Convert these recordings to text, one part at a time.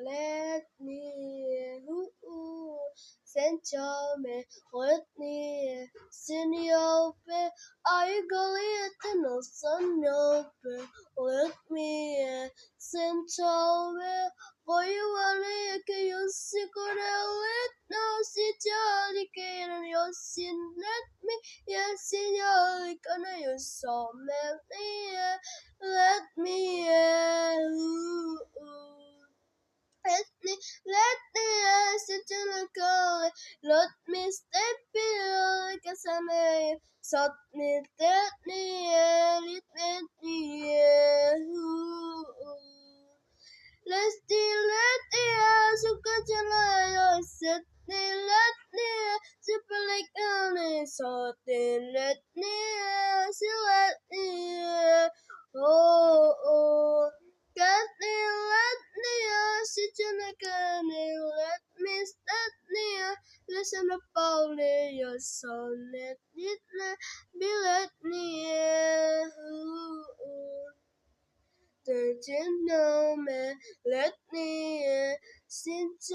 let me, send me, let me, send you, I go it no son let me, send me, boy, you want to you sick or let no sit jolly can you sin let me, yes, in your gonna you so many, let me, let me sit in the car. Let me step in like a summer. So let me, let me, so good you lie. Set me, let me, super like honey. So let me, so let me, oh. Let me, sit in the canny, let me, listen about your son, let me, don't you know me, let me, since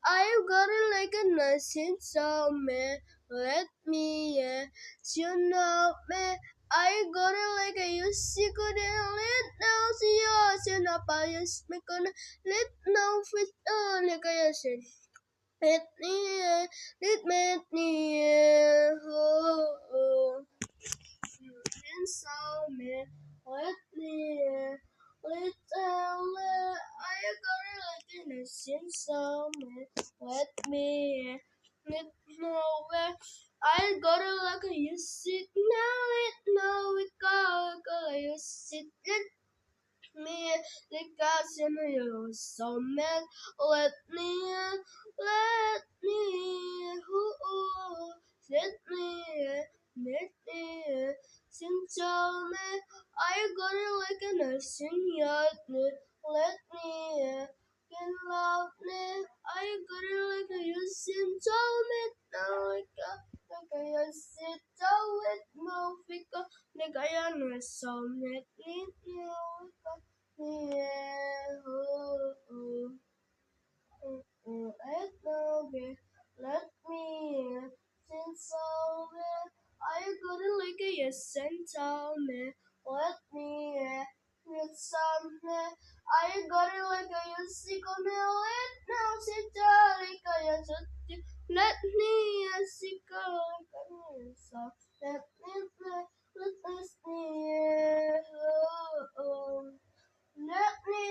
I got it like a nice since me, let me, you know me. I got it like I used to go down let now see yours and up I used me gonna let now fit on like I said. Let me, oh, and so me, let me, I got it like in a sin so me, let me, let no, I got it like a you sit now we go, you sit let me, the gods in you so man, let me, let me, since me, I got it like a nursing yard, let me, can love me, I got it like a you since me, now like I sit down with no figure, like I am so let me, let me since I got it like a yes and tell me let me I got it like a yes gonna let now sit like a yes let me yes like a yes let me let me